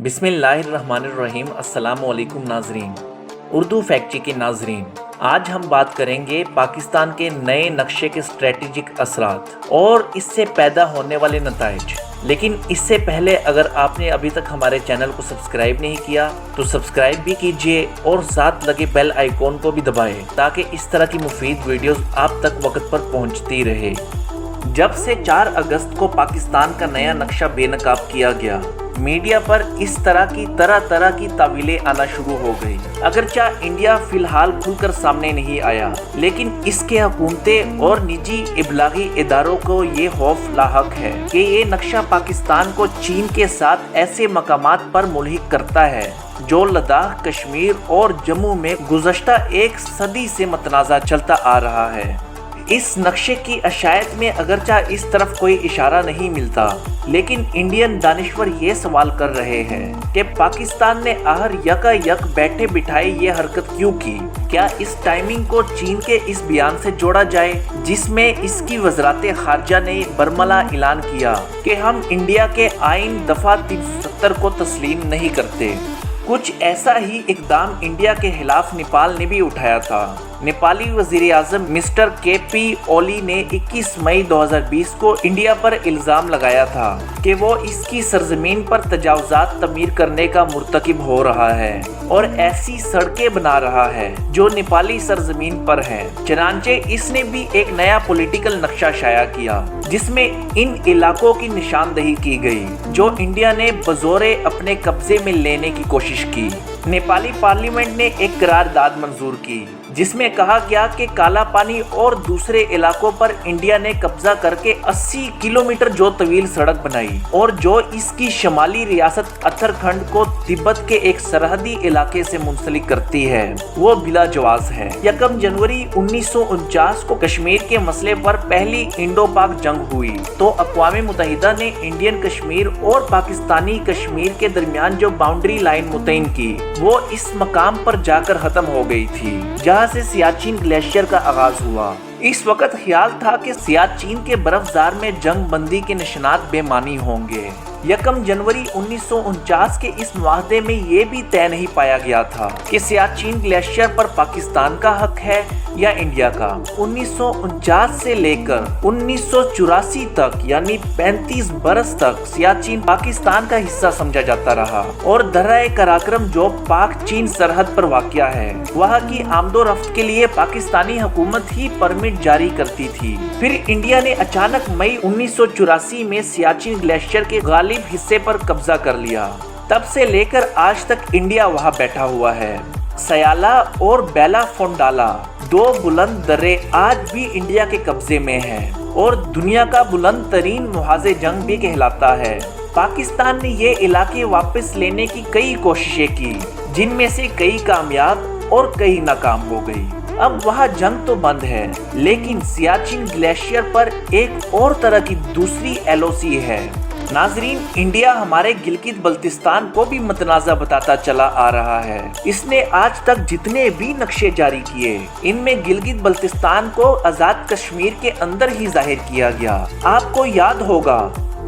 बिस्मिल्लाहिर्रहमानिर्रहीम। अस्सलाम वालेकुम नाजरीन, उर्दू फैक्ट के नाजरीन, आज हम बात करेंगे पाकिस्तान के नए नक्शे के स्ट्रेटेजिक असरात और इससे पैदा होने वाले नताइज। लेकिन इससे पहले अगर आपने अभी तक हमारे चैनल को सब्सक्राइब नहीं किया तो सब्सक्राइब भी कीजिए और साथ लगे बेल आइकॉन को भी दबाएं ताकि इस तरह की मुफीद वीडियोस आप तक वक्त पर पहुंचती रहे। जब से 4 अगस्त को पाकिस्तान का नया नक्शा बेनकाब किया गया, मीडिया पर इस तरह तरह की तावीलें आना शुरू हो गई। अगरचा इंडिया फिलहाल खुलकर सामने नहीं आया, लेकिन इसके हुकूमतें और निजी इबलागी इदारों को ये खौफ लाहक है कि ये नक्शा पाकिस्तान को चीन के साथ ऐसे मकामात पर मुल्हिक करता है जो लद्दाख, कश्मीर और जम्मू में गुज़श्ता 1 सदी से मतनाज़ा चलता आ रहा है। इस नक्शे की अशायत में अगरचा इस तरफ कोई इशारा नहीं मिलता, लेकिन इंडियन दानिश्वर ये सवाल कर रहे हैं कि पाकिस्तान ने आहर यकायक बैठे बिठाए ये हरकत क्यों की। क्या इस टाइमिंग को चीन के इस बयान से जोड़ा जाए जिसमें इसकी वज़रात ख़ारजा ने बरमला ऐलान किया कि हम इंडिया के आइन दफ़ा 370 को तस्लीम नहीं करते। कुछ ऐसा ही इक़दाम इंडिया के खिलाफ नेपाल ने भी उठाया था। नेपाली वज़ीर आज़म मिस्टर KP ओली ने 21 मई 2020 को इंडिया पर इल्ज़ाम लगाया था कि वो इसकी सरजमीन पर तजावुज़ात तमीर करने का मुर्तकिब हो रहा है और ऐसी सड़कें बना रहा है जो नेपाली सरजमीन पर हैं। चनांचे इसने भी एक नया पॉलिटिकल नक्शा शाया किया जिसमें इन इलाकों की निशानदही की गई जो इंडिया ने बज़ोरे अपने कब्जे में लेने की कोशिश की। नेपाली पार्लियामेंट ने एक करारदाद मंजूर की जिसमें कहा गया कि काला पानी और दूसरे इलाकों पर इंडिया ने कब्जा करके 80 किलोमीटर जो तवील सड़क बनाई और जो इसकी शमाली रियासत उत्तराखंड को तिब्बत के एक सरहदी इलाके से मुंसलिक करती है, वो बिला जवाज है। 1 जनवरी 1949 को कश्मीर के मसले पर पहली इंडो पाक जंग हुई तो अक़वाम मुत्तहिदा ने इंडियन कश्मीर और पाकिस्तानी कश्मीर के दरमियान जो बाउंड्री लाइन मुतय्यन की वो इस मकाम पर जाकर खत्म हो गई थी जहाँ से सियाचिन ग्लेशियर का आगाज हुआ। इस वक्त ख्याल था कि सियाचिन के बर्फजार में जंग बंदी के निशानात बेमानी होंगे। 1 जनवरी 1949 के इस मुआहदे में ये भी तय नहीं पाया गया था कि सियाचिन ग्लेशियर पर पाकिस्तान का हक है या इंडिया का। 1949 से लेकर 1984 तक यानी 35 बरस तक सियाचिन पाकिस्तान का हिस्सा समझा जाता रहा और दर्रा कराक्रम जो पाक चीन सरहद पर वाक़या है वहाँ की आमदोरफ्त के लिए पाकिस्तानी हुकूमत ही परमिट जारी करती थी। फिर इंडिया ने अचानक मई 1984 में सियाचिन ग्लेशियर के गालिब हिस्से पर कब्जा कर लिया। तब से लेकर आज तक इंडिया वहां बैठा हुआ है। सयाला और बेला फोंडाला 2 बुलंद दर्रे आज भी इंडिया के कब्जे में हैं और दुनिया का बुलंद तरीन मुहाज़े जंग भी कहलाता है। पाकिस्तान ने ये इलाके वापस लेने की कई कोशिशें की जिनमें से कई कामयाब और कई नाकाम हो गई। अब वहाँ जंग तो बंद है, लेकिन सियाचिन ग्लेशियर पर एक और तरह की दूसरी LOC है। नाजरीन, इंडिया हमारे गिलगित बल्तिस्तान को भी मतनाज़ा बताता चला आ रहा है। इसने आज तक जितने भी नक्शे जारी किए इनमें गिलगित बल्तिस्तान को आज़ाद कश्मीर के अंदर ही जाहिर किया गया। आपको याद होगा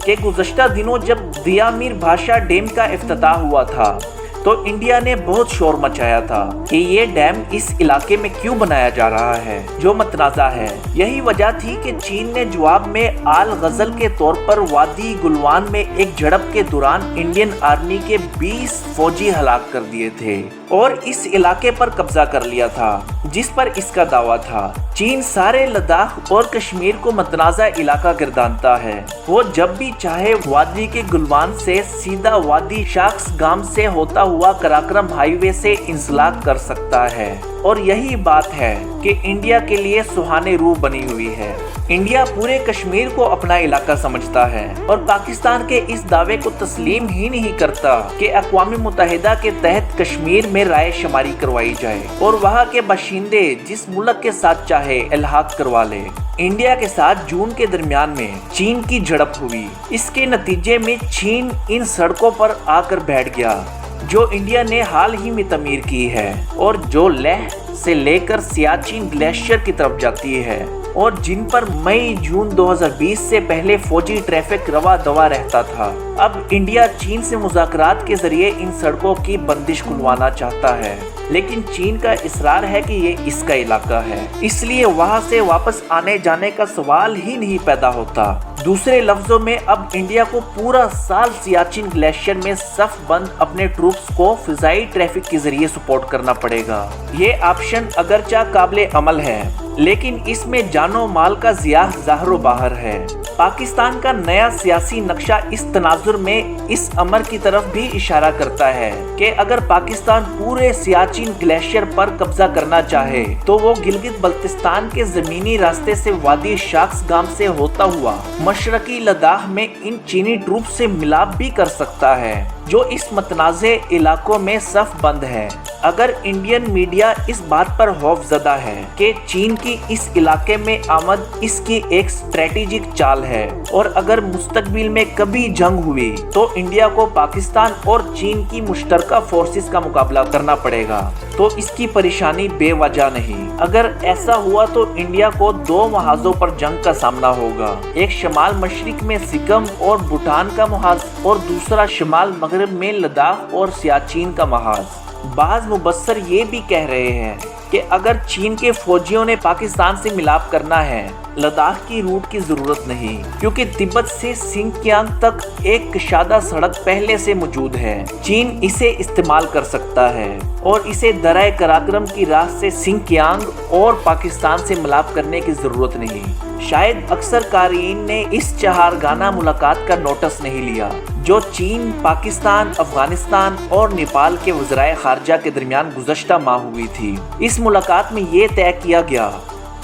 कि गुज़श्ता दिनों जब दिया मीर भाषा डैम का इफ्तिताह हुआ था तो इंडिया ने बहुत शोर मचाया था कि ये डैम इस इलाके में क्यों बनाया जा रहा है जो मतनाज़ा है। यही वजह थी कि चीन ने जवाब में आल गजल के तौर पर वादी गुलवान में एक झड़प के दौरान इंडियन आर्मी के 20 फौजी हलाक कर दिए थे और इस इलाके पर कब्जा कर लिया था जिस पर इसका दावा था। चीन सारे लद्दाख और कश्मीर को मतनाज़ा इलाका गर्दानता है। वो जब भी चाहे वादी के गुलवान से सीधा वादी शाख्स गाम से होता हुआ कराक्रम हाईवे से इंसलाक कर सकता है और यही बात है कि इंडिया के लिए सुहाने रूह बनी हुई है। इंडिया पूरे कश्मीर को अपना इलाका समझता है और पाकिस्तान के इस दावे को तस्लीम ही नहीं करता कि अक़वाम मुत्तहिदा के तहत कश्मीर में राय शुमारी करवाई जाए और वहाँ के बाशिंदे जिस मुल्क के साथ चाहे इल्हाक करवा ले। इंडिया के साथ जून के दरमियान में चीन की झड़प हुई। इसके नतीजे में चीन इन सड़कों पर आकर बैठ गया जो इंडिया ने हाल ही में तमीर की है और जो लेह से लेकर सियाचिन ग्लेशियर की तरफ जाती है और जिन पर मई जून 2020 से पहले फौजी ट्रैफिक रवा दवा रहता था। अब इंडिया चीन से मुज़ाकरात के जरिए इन सड़कों की बंदिश खुलवाना चाहता है, लेकिन चीन का इसरार है कि ये इसका इलाका है, इसलिए वहां से वापस आने जाने का सवाल ही नहीं पैदा होता। दूसरे लफ्जों में अब इंडिया को पूरा साल सियाचिन ग्लेशियर में सफ बंद अपने ट्रूप्स को फिजाई ट्रैफिक के जरिए सपोर्ट करना पड़ेगा। ये ऑप्शन अगरचा काबिले अमल है, लेकिन इसमें जानो माल का ज़िया ज़ाहिर बाहर है। पाकिस्तान का नया सियासी नक्शा इस तनाजुर में इस अमर की तरफ भी इशारा करता है कि अगर पाकिस्तान पूरे सियाचिन ग्लेशियर पर कब्जा करना चाहे तो वो गिलगित बल्तिस्तान के जमीनी रास्ते से वादी शाख्सगाम से होता हुआ मशरकी लद्दाख में इन चीनी ट्रूप से मिलाप भी कर सकता है, जो इस मतनाज़े इलाकों में सफ बंद है। अगर इंडियन मीडिया इस बात पर खौफजदा है कि चीन की इस इलाके में आमद इसकी एक स्ट्रेटेजिक चाल है और अगर मुस्तकबिल में कभी जंग हुई तो इंडिया को पाकिस्तान और चीन की मुश्तरका फोर्सेस का मुकाबला करना पड़ेगा, तो इसकी परेशानी बेवजह नहीं। अगर ऐसा हुआ तो इंडिया को दो महाजों पर जंग का सामना होगा, एक शमाल मशरिक में सिक्किम और भूटान का महाज और दूसरा शमाल मगरब में लद्दाख और सियाचिन का महाज। बाज़ मुबस्सर ये भी कह रहे हैं कि अगर चीन के फौजियों ने पाकिस्तान से मिलाप करना है, लद्दाख की रूट की जरूरत नहीं, क्योंकि तिब्बत से सिंकियांग तक एक कशादा सड़क पहले से मौजूद है। चीन इसे इस्तेमाल कर सकता है और इसे दराए कराक्रम की राह से सिंकियांग और पाकिस्तान से मिलाप करने की जरूरत नहीं। शायद अक्सर कारीन ने इस चहारगाना मुलाकात का नोटिस नहीं लिया जो चीन, पाकिस्तान, अफगानिस्तान और नेपाल के वज़राए खारजा के दरमियान गुज़श्ता माह हुई थी। इस मुलाकात में ये तय किया गया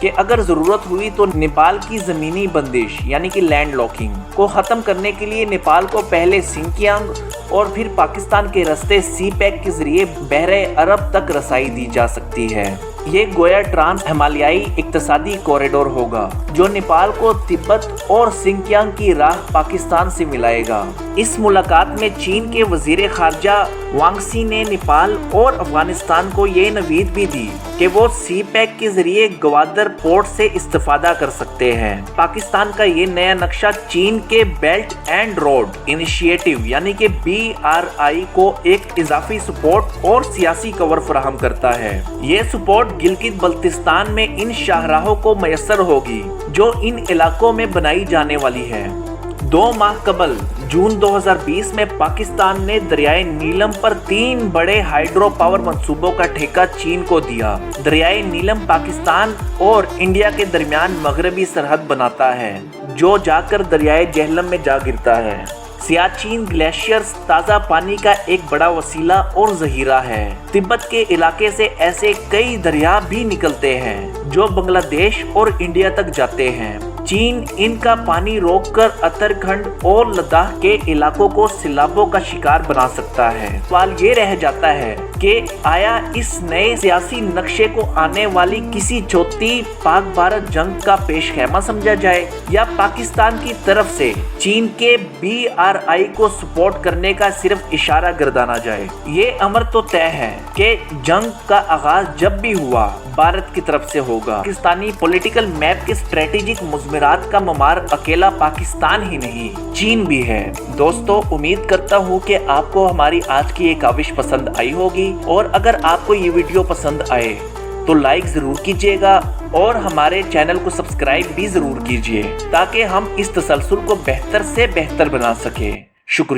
कि अगर ज़रूरत हुई तो नेपाल की ज़मीनी बंदिश यानी कि लैंड लॉकिंग को ख़त्म करने के लिए नेपाल को पहले सिंकियांग और फिर पाकिस्तान के रास्ते सी पैक के जरिए बहरे अरब तक रसाई दी जा सकती है। ये गोया ट्रांस हिमालयाई इक्तिसादी कॉरिडोर होगा जो नेपाल को तिब्बत और सिंकियांग की राह पाकिस्तान से मिलाएगा। इस मुलाकात में चीन के वजीर खारजा वांग सी ने नेपाल और अफगानिस्तान को ये नवीद भी दी कि वो सी पैक के जरिए ग्वादर पोर्ट से इस्तेफादा कर सकते हैं। पाकिस्तान का ये नया नक्शा चीन के बेल्ट एंड रोड इनिशिएटिव यानी कि BRI को एक इजाफी सपोर्ट और सियासी कवर फराहम करता है। ये सपोर्ट गिलगित बल्तिस्तान में इन शाहराहों को मयसर होगी जो इन इलाकों में बनाई जाने वाली है। 2 माह कबल जून 2020 में पाकिस्तान ने दरियाए नीलम पर 3 बड़े हाइड्रो पावर मंसूबों का ठेका चीन को दिया। दरियाए नीलम पाकिस्तान और इंडिया के दरमियान मगरबी सरहद बनाता है जो जाकर दरियाए जेहलम में जा गिरता है। सियाचिन ग्लेशियर ताज़ा पानी का एक बड़ा वसीला और जहीरा है। तिब्बत के इलाके से ऐसे कई दरिया भी निकलते हैं जो बांग्लादेश और इंडिया तक जाते हैं। चीन इनका पानी रोककर उत्तराखंड और लद्दाख के इलाकों को सैलाबों का शिकार बना सकता है। सवाल ये रह जाता है कि आया इस नए सियासी नक्शे को आने वाली किसी चौथी पाक भारत जंग का पेश खैमा समझा जाए या पाकिस्तान की तरफ से चीन के BRI को सपोर्ट करने का सिर्फ इशारा गर्दाना जाए। ये अमर तो तय है कि जंग का आगाज जब भी हुआ भारत की तरफ से होगा। पाकिस्तानी पॉलिटिकल मैप के स्ट्रेटेजिक मुज़मिरात का ममार अकेला पाकिस्तान ही नहीं, चीन भी है। दोस्तों, उम्मीद करता हूँ कि आपको हमारी आज की ये काविश पसंद आई होगी और अगर आपको ये वीडियो पसंद आए तो लाइक जरूर कीजिएगा और हमारे चैनल को सब्सक्राइब भी जरूर कीजिए ताकि हम इस तसलसल को बेहतर से बेहतर बना सके। शुक्रिया।